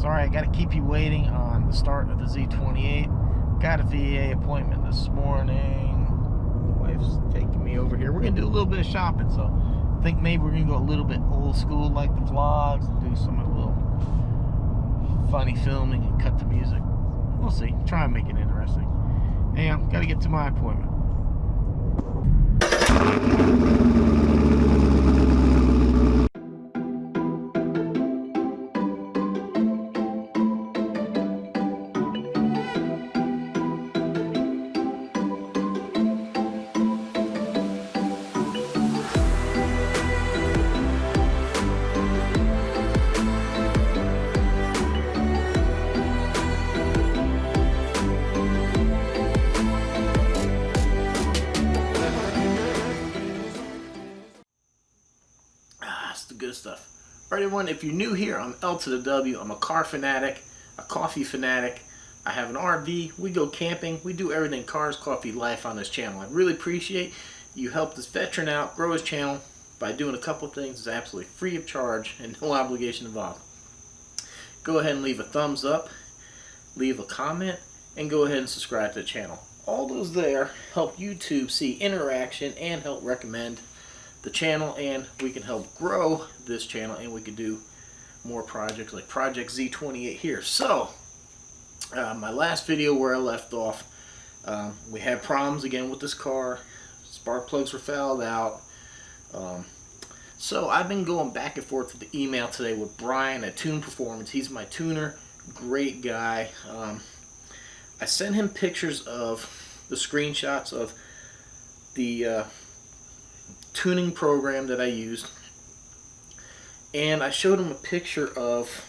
Sorry, I got to keep you waiting on the start of the Z28. Got a VA appointment this morning. The wife's taking me over here. We're going to do a little bit of shopping, so I think maybe we're going to go a little bit old school like the vlogs and do some of the little funny filming and cut the music. We'll see. Try and make it interesting. Anyhow, got to get to my appointment. The good stuff. Alright everyone, if you're new here, I'm L to the W. I'm a car fanatic, a coffee fanatic. I have an RV, we go camping, we do everything cars, coffee, life on this channel. I really appreciate you help this veteran out, grow his channel by doing a couple things. It's absolutely free of charge and no obligation involved. Go ahead and leave a thumbs up, leave a comment, and go ahead and subscribe to the channel. All those there help YouTube see interaction and help recommend the channel, and we can help grow this channel, and we can do more projects like Project Z28 here. So my last video where I left off, we had problems again with this car. Spark plugs were fouled out. So I've been going back and forth with the email today with Brian at Tune Performance. He's my tuner, great guy. I sent him pictures of the screenshots of the tuning program that I used, and I showed him a picture of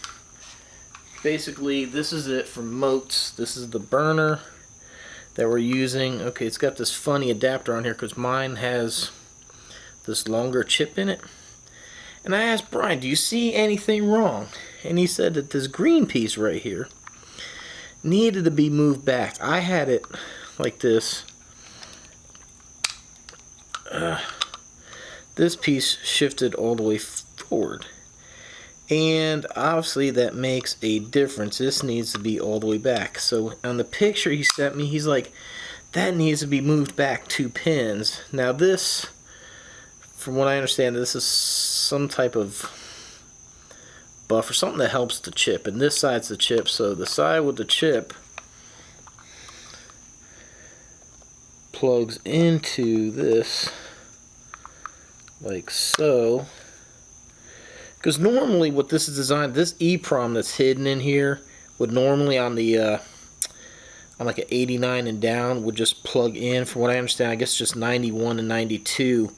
basically this is it from Moats. This is the burner that we're using. Okay, it's got this funny adapter on here because mine has this longer chip in it, and I asked Brian, do you see anything wrong? And he said that this green piece right here needed to be moved back. I had it like this. This piece shifted all the way forward, and obviously that makes a difference. This needs to be all the way back. So on the picture he sent me, he's like, that needs to be moved back 2 pins. Now this, from what I understand, this is some type of buffer, something that helps the chip, and this side's the chip. So the side with the chip plugs into this like so, because normally what this is designed, this EEPROM that's hidden in here would normally on the on like an 89 and down would just plug in. From what I understand, I guess just 91 and 92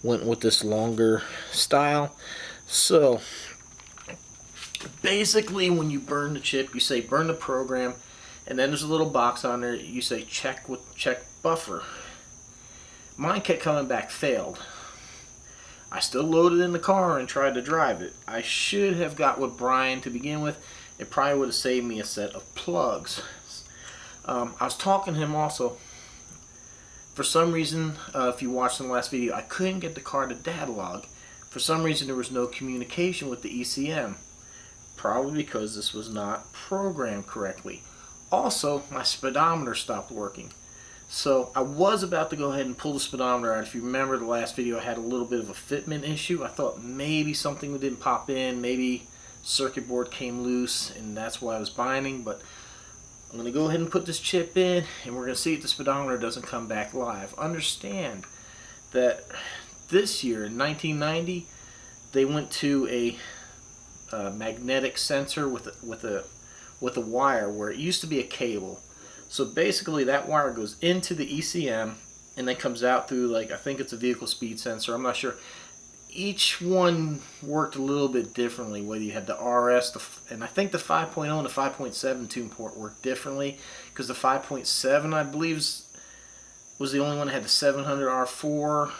went with this longer style. So basically when you burn the chip, you say burn the program, and then there's a little box on there, you say check buffer. Mine kept coming back failed. I still loaded in the car and tried to drive it. I should have got with Brian to begin with. It probably would have saved me a set of plugs. I was talking to him also. For some reason, if you watched in the last video, I couldn't get the car to data log. For some reason, there was no communication with the ECM. Probably because this was not programmed correctly. Also, my speedometer stopped working. So I was about to go ahead and pull the speedometer out. If you remember the last video, I had a little bit of a fitment issue. I thought maybe something didn't pop in, maybe circuit board came loose, and that's why I was binding. But I'm going to go ahead and put this chip in, and we're going to see if the speedometer doesn't come back live. Understand that this year, in 1990, they went to a magnetic sensor with a wire where it used to be a cable. So basically that wire goes into the ECM and then comes out through, like, I think it's a vehicle speed sensor, I'm not sure. Each one worked a little bit differently, whether you had the RS, and I think the 5.0 and the 5.7 tune port worked differently, because the 5.7 I believe was the only one that had the 700 R4.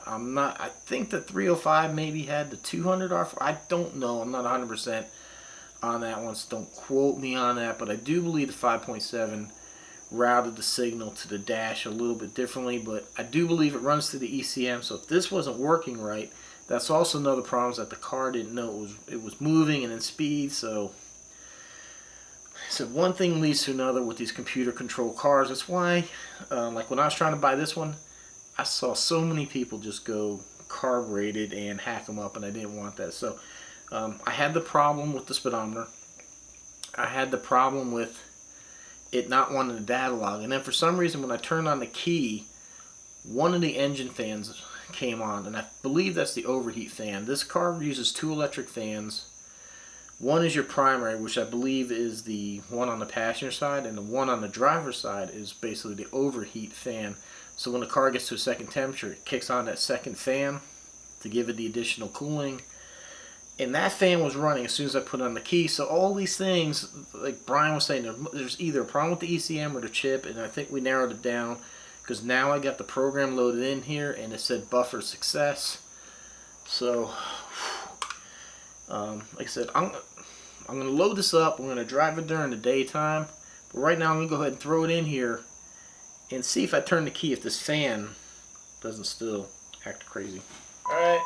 I think the 305 maybe had the 200 R4. I don't know, I'm not 100% on that one, so don't quote me on that, but I do believe the 5.7 routed the signal to the dash a little bit differently, but I do believe it runs through the ECM. So if this wasn't working right, that's also another problem, is that the car didn't know it was moving and in speed. So So one thing leads to another with these computer controlled cars. That's why, like when I was trying to buy this one, I saw so many people just go carb rated and hack them up, and I didn't want that. So I had the problem with the speedometer. I had the problem with it not wanting the data log, and then for some reason when I turned on the key, one of the engine fans came on, and I believe that's the overheat fan. This car uses 2 electric fans. One is your primary, which I believe is the one on the passenger side, and the one on the driver's side is basically the overheat fan. So when the car gets to a second temperature, it kicks on that second fan to give it the additional cooling. And that fan was running as soon as I put on the key. So all these things, like Brian was saying, there's either a problem with the ECM or the chip, and I think we narrowed it down because now I got the program loaded in here and it said buffer success. So like I said, I'm going to load this up. We're going to drive it during the daytime. But right now I'm going to go ahead and throw it in here and see if I turn the key, if this fan doesn't still act crazy. Alright.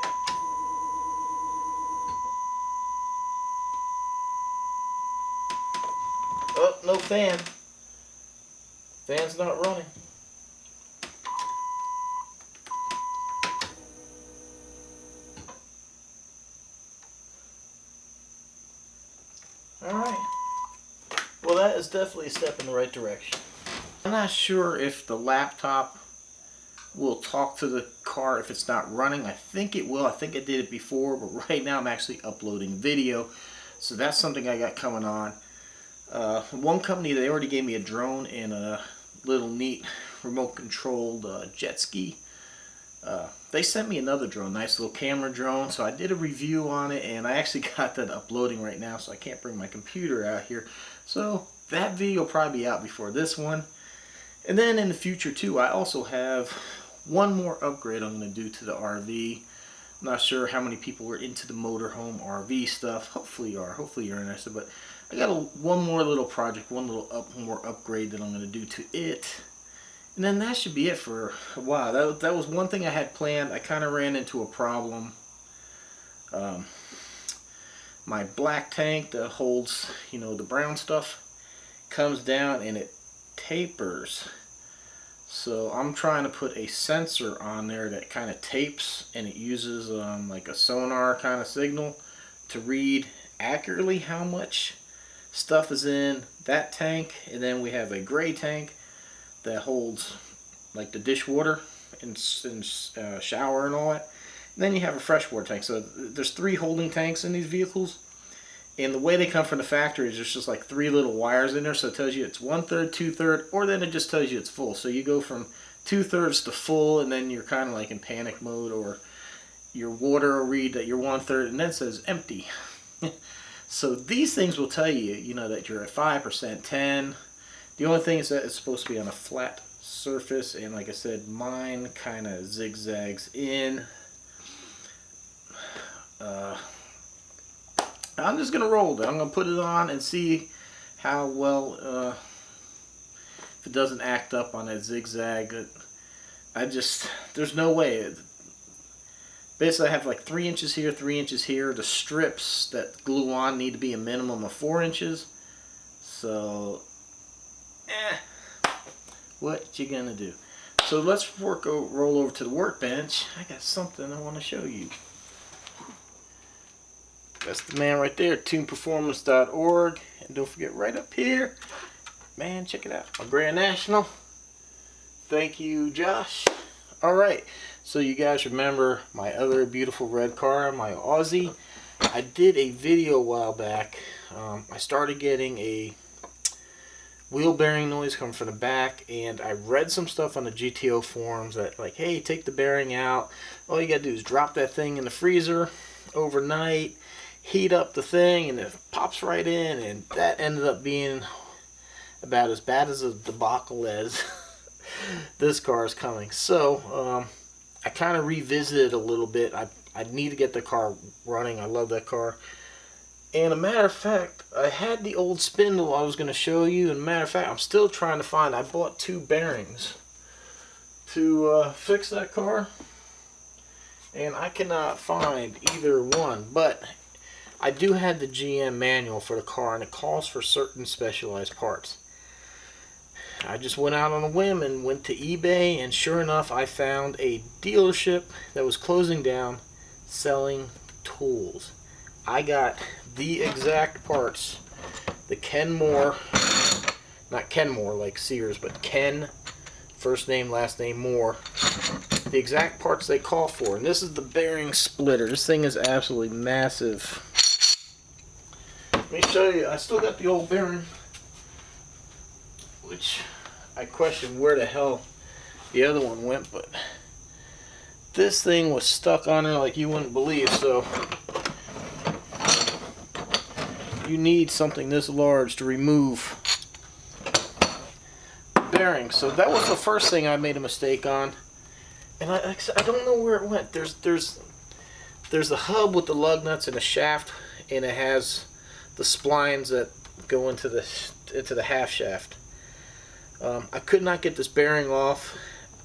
Oh, no fan. Fan's not running. Alright. Well, that is definitely a step in the right direction. I'm not sure if the laptop will talk to the car if it's not running. I think it will. I think I did it before, but right now I'm actually uploading video. So that's something I got coming on. One company, they already gave me a drone and a little neat remote controlled jet ski. They sent me another drone, nice little camera drone, so I did a review on it, and I actually got that uploading right now, so I can't bring my computer out here. So that video will probably be out before this one. And then in the future too, I also have one more upgrade I'm going to do to the RV. I'm not sure how many people are into the motorhome RV stuff. Hopefully you are. Hopefully you're interested. But I got one more little project, one little more upgrade that I'm going to do to it. And then that should be it for a while. That was one thing I had planned. I kind of ran into a problem. My black tank that holds, you know, the brown stuff comes down and it tapers. So I'm trying to put a sensor on there that kind of tapes, and it uses like a sonar kind of signal to read accurately how much stuff is in that tank. And then we have a gray tank that holds like the dishwater and shower and all that. And then you have a freshwater tank. So there's 3 holding tanks in these vehicles. And the way they come from the factory is there's just like 3 little wires in there, so it tells you it's 1/3, 2/3, or then it just tells you it's full. So you go from 2/3 to full, and then you're kind of like in panic mode, or your water will read that you're 1/3, and then it says empty. So these things will tell you, you know, that you're at 5%, 10. The only thing is that it's supposed to be on a flat surface, and like I said, mine kind of zigzags in. I'm just going to roll it. I'm going to put it on and see how well, if it doesn't act up on that zigzag. There's no way. Basically I have like 3 inches here, 3 inches here. The strips that glue on need to be a minimum of 4 inches. So, what you gonna do? So let's roll over to the workbench. I got something I want to show you. That's the man right there, tuneperformance.org. And don't forget, right up here, man, check it out, my Grand National. Thank you, Josh. Alright, so you guys remember my other beautiful red car, my Aussie. I did a video a while back. I started getting a wheel bearing noise coming from the back, and I read some stuff on the GTO forums that like, hey, take the bearing out. All you gotta do is drop that thing in the freezer overnight, heat up the thing, and it pops right in. And that ended up being about as bad as a debacle as this car is coming. So I kind of revisited a little bit. I need to get the car running. I love that car. And a matter of fact, I had the old spindle I was going to show you. And a matter of fact, I'm still trying to find. I bought 2 bearings to fix that car, and I cannot find either one. But I do have the GM manual for the car, and it calls for certain specialized parts. I just went out on a whim and went to eBay, and sure enough, I found a dealership that was closing down selling tools. I got the exact parts, the Kenmore, not Kenmore like Sears, but Ken, first name, last name, Moore, the exact parts they call for. And this is the bearing splitter. This thing is absolutely massive. Let me show you. I still got the old bearing, which I question where the hell the other one went, but this thing was stuck on there like you wouldn't believe. So you need something this large to remove the bearing. So that was the first thing I made a mistake on, and I don't know where it went. There's a hub with the lug nuts and a shaft, and it has the splines that go into the half shaft. I could not get this bearing off,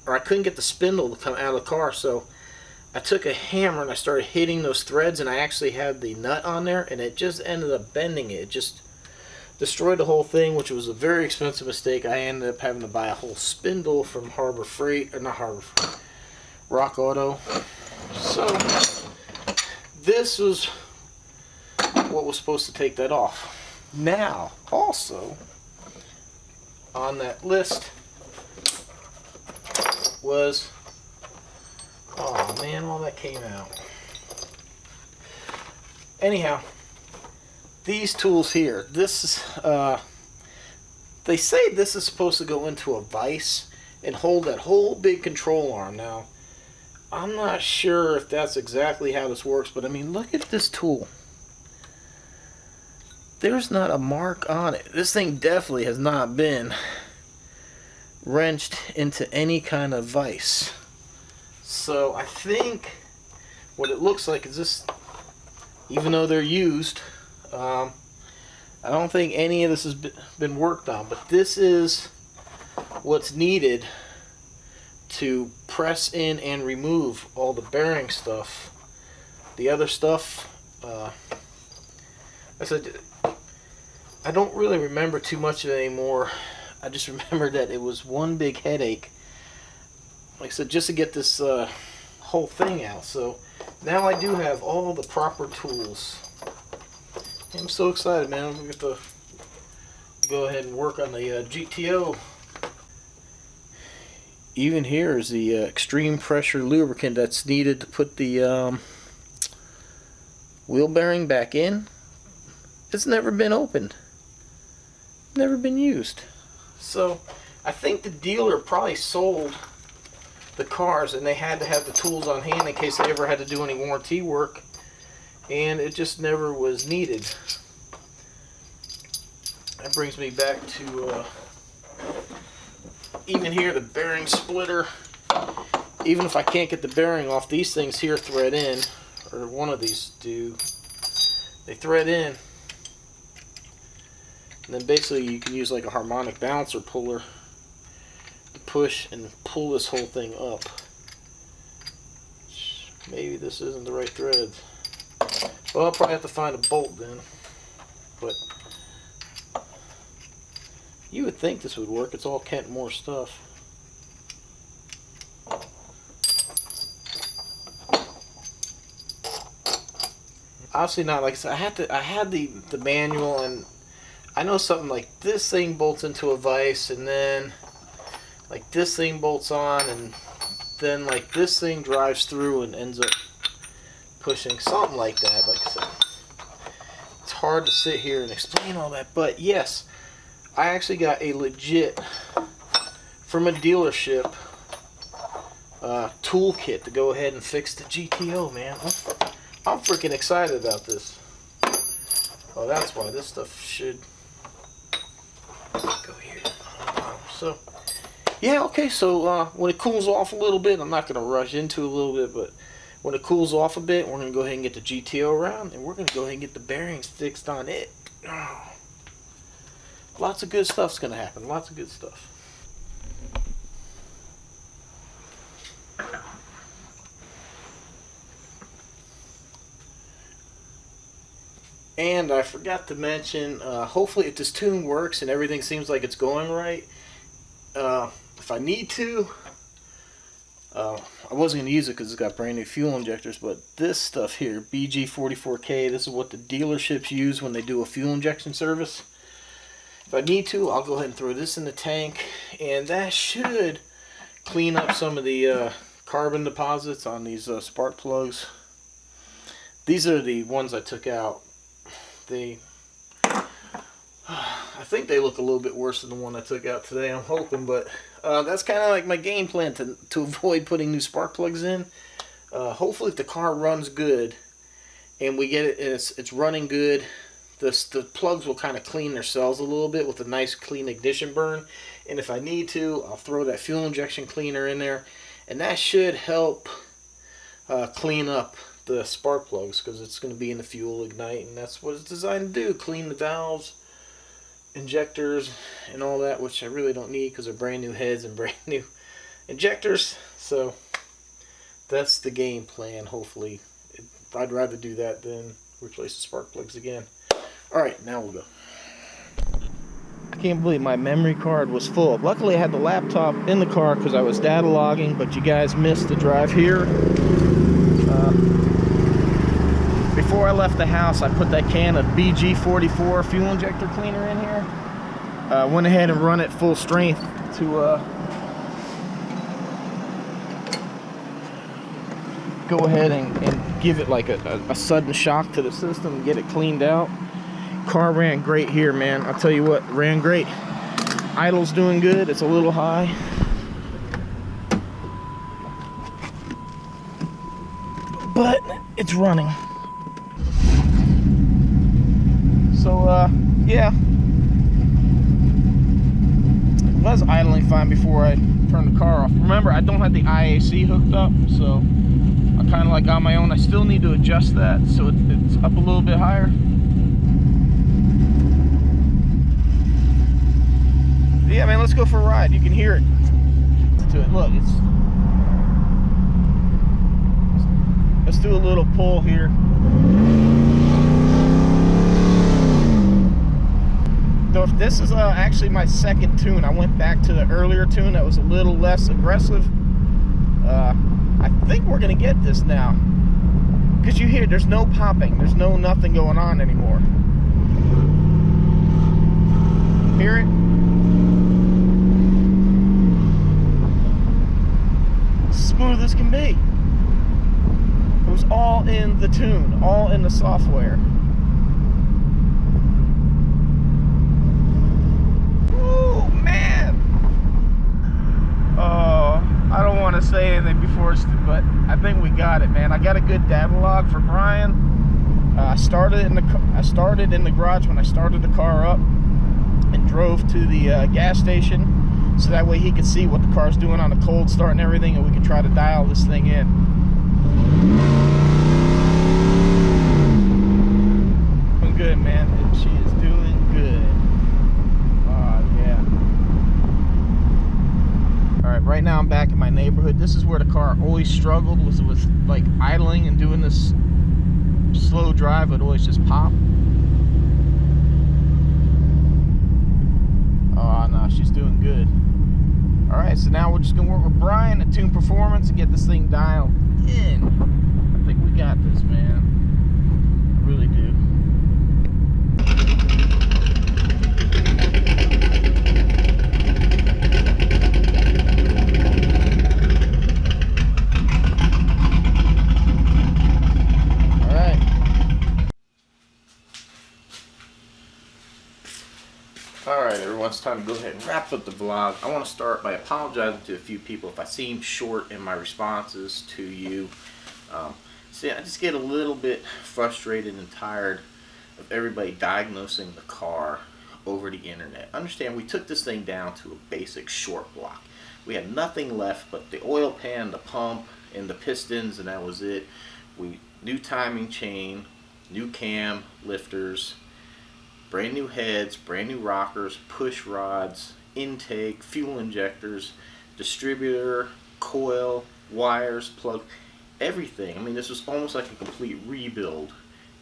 or I couldn't get the spindle to come out of the car, so I took a hammer and I started hitting those threads, and I actually had the nut on there, and it just ended up bending it. It just destroyed the whole thing, which was a very expensive mistake. I ended up having to buy a whole spindle from Harbor Freight, or not Harbor Freight, Rock Auto. So this was what was supposed to take that off. Now, also on that list was, oh man, all that came out. Anyhow, these tools here, this is, they say this is supposed to go into a vise and hold that whole big control arm. Now, I'm not sure if that's exactly how this works, but I mean, look at this tool. There's not a mark on it. This thing definitely has not been wrenched into any kind of vise. So I think what it looks like is this, even though they're used, I don't think any of this has been worked on, but this is what's needed to press in and remove all the bearing stuff. The other stuff, I don't really remember too much of it anymore. I just remember that it was one big headache, like I said, just to get this whole thing out. So now I do have all the proper tools. I'm so excited, man. We get to go ahead and work on the GTO. Even here is the extreme pressure lubricant that's needed to put the wheel bearing back in. It's never been opened, never been used. So I think the dealer probably sold the cars and they had to have the tools on hand in case they ever had to do any warranty work, and it just never was needed. That brings me back to even here, the bearing splitter. Even if I can't get the bearing off, these things here thread in, or one of these do. They thread in, and then basically you can use like a harmonic balancer puller to push and pull this whole thing up. Maybe this isn't the right thread. Well, I'll probably have to find a bolt then. But you would think this would work. It's all Kent Moore stuff. Obviously not. Like I said, I had the manual, and I know something like this thing bolts into a vise, and then like this thing bolts on, and then like this thing drives through and ends up pushing, something like that. Like I said, it's hard to sit here and explain all that, but yes, I actually got a legit, from a dealership, toolkit to go ahead and fix the GTO, man. I'm freaking excited about this. Oh, that's why this stuff should go here. So, yeah, okay, so when it cools off a little bit, I'm not going to rush into it a little bit, but when it cools off a bit, we're going to go ahead and get the GTO around, and we're going to go ahead and get the bearings fixed on it. Oh. Lots of good stuff's going to happen. Lots of good stuff. And I forgot to mention, hopefully if this tune works and everything seems like it's going right, if I need to, I wasn't going to use it because it's got brand new fuel injectors, but this stuff here, BG44K, this is what the dealerships use when they do a fuel injection service. If I need to, I'll go ahead and throw this in the tank, and that should clean up some of the carbon deposits on these spark plugs. These are the ones I took out. I think they look a little bit worse than the one I took out today, I'm hoping, but that's kind of like my game plan to avoid putting new spark plugs in. Hopefully if the car runs good and we get it and it's running good, the plugs will kind of clean themselves a little bit with a nice clean ignition burn. And if I need to, I'll throw that fuel injection cleaner in there, and that should help clean up the spark plugs, because it's going to be in the fuel ignite, and that's what it's designed to do, clean the valves, injectors, and all that, which I really don't need because they're brand new heads and brand new injectors. So that's the game plan. Hopefully I'd rather do that than replace the spark plugs again. Alright, now we'll go. I can't believe my memory card was full. Luckily I had the laptop in the car because I was data logging, but you guys missed the drive here. Before I left the house, I put that can of BG44 fuel injector cleaner in here. Went ahead and run it full strength to go ahead and give it like a sudden shock to the system and get it cleaned out. Car ran great here, man. I'll tell you what, ran great. Idle's doing good. It's a little high. But it's running. So, yeah. It was idling fine before I turned the car off. Remember, I don't have the IAC hooked up, so I kind of like on my own. I still need to adjust that so it's up a little bit higher. Yeah, man, let's go for a ride. You can hear it. Look, let's do a little pull here. So if this is actually my second tune. I went back to the earlier tune that was a little less aggressive. I think we're gonna get this now, because you hear there's no popping, there's nothing going on anymore. Hear it? Smooth as can be. It was all in the tune, all in the software. Oh man! Oh, I don't want to say anything before, but I think we got it, man. I got a good data log for Brian. I started in the garage when I started the car up, and drove to the gas station, so that way he could see what the car's doing on a cold start and everything, and we could try to dial this thing in. Doing good, man. She is doing good. Yeah. Alright, right now I'm back in my neighborhood. This is where the car always struggled, was like idling and doing this slow drive. It would always just pop. Oh no, she's doing good. Alright, so now we're just gonna work with Brian at Tune Performance and get this thing dialed in. I think we got this, man. I really do. Alright everyone, it's time to go ahead and wrap up the vlog. I want to start by apologizing to a few people if I seem short in my responses to you. See, I just get a little bit frustrated and tired of everybody diagnosing the car over the internet. Understand, we took this thing down to a basic short block. We had nothing left but the oil pan, the pump, and the pistons, and that was it. New timing chain, new cam, lifters, brand new heads, brand new rockers, push rods, intake, fuel injectors, distributor, coil, wires, plug, everything. I mean, this was almost like a complete rebuild.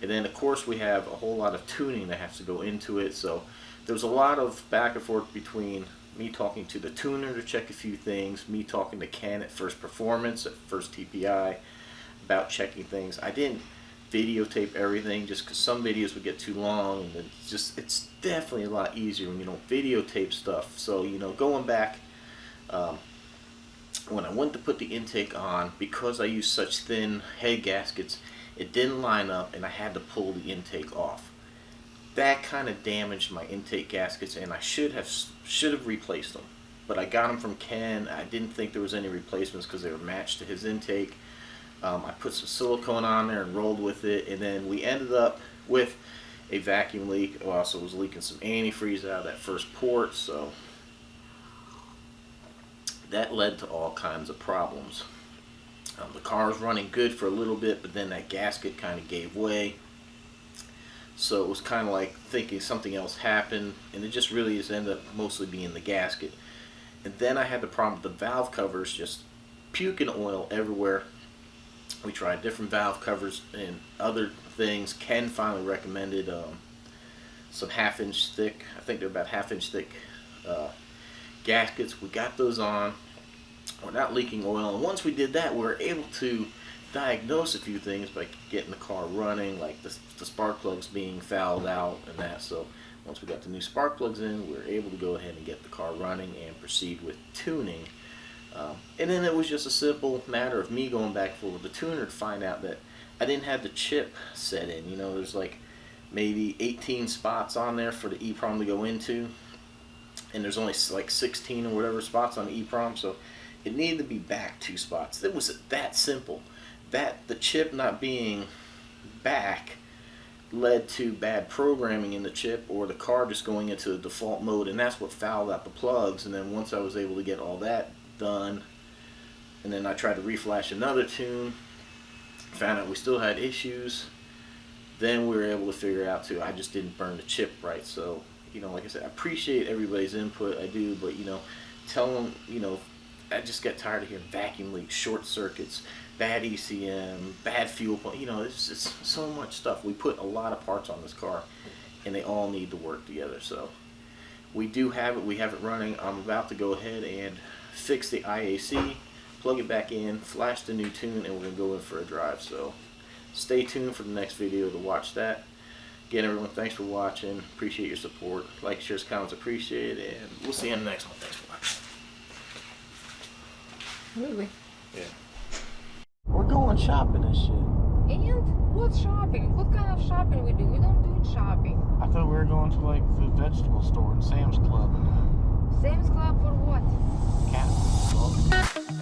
And then of course we have a whole lot of tuning that has to go into it. So there's a lot of back and forth between me talking to the tuner to check a few things, me talking to Ken at First Performance, at First TPI, about checking things. I didn't videotape everything just because some videos would get too long, and it's definitely a lot easier when you don't videotape stuff. So, you know, going back, when I went to put the intake on, because I used such thin head gaskets, it didn't line up and I had to pull the intake off. That kind of damaged my intake gaskets, and I should have replaced them. But I got them from Ken. I didn't think there was any replacements because they were matched to his intake. I put some silicone on there and rolled with it, and then we ended up with a vacuum leak. I also was leaking some antifreeze out of that first port, so that led to all kinds of problems. The car was running good for a little bit, but then that gasket kind of gave way. So it was kind of like thinking something else happened, and it just really just ended up mostly being the gasket. And then I had the problem with the valve covers just puking oil everywhere. We tried different valve covers and other things. Ken finally recommended some 1/2 inch thick, I think they're about 1/2 inch thick gaskets. We got those on. We're not leaking oil, and once we did that, we were able to diagnose a few things by getting the car running, like the spark plugs being fouled out and that. So once we got the new spark plugs in, we were able to go ahead and get the car running and proceed with tuning. And then it was just a simple matter of me going back for the tuner to find out that I didn't have the chip set in. You know, there's like maybe 18 spots on there for the EEPROM to go into, and there's only like 16 or whatever spots on the EEPROM, so it needed to be back 2 spots. It was that simple. That the chip not being back led to bad programming in the chip, or the car just going into the default mode, and that's what fouled out the plugs. And then once I was able to get all that done, and then I tried to reflash another tune, found out we still had issues. Then we were able to figure out too, I just didn't burn the chip right. So, you know, like I said, I appreciate everybody's input, I do, but you know, tell them, you know, I just got tired of hearing vacuum leaks, short circuits, bad ECM, bad fuel pump. You know, it's just so much stuff. We put a lot of parts on this car, and they all need to work together. So we do have it. We have it running. I'm about to go ahead and fix the IAC, plug it back in, flash the new tune, and we're going to go in for a drive. So stay tuned for the next video to watch that. Again, everyone, thanks for watching. Appreciate your support. Like, shares, comments, appreciate it, and we'll see you in the next one. Thanks for watching. Really? Yeah. We're going shopping and shit. And what shopping? What kind of shopping we do? We don't do shopping. I thought we were going to like the vegetable store and Sam's Club. Sam's Club for what? Cat.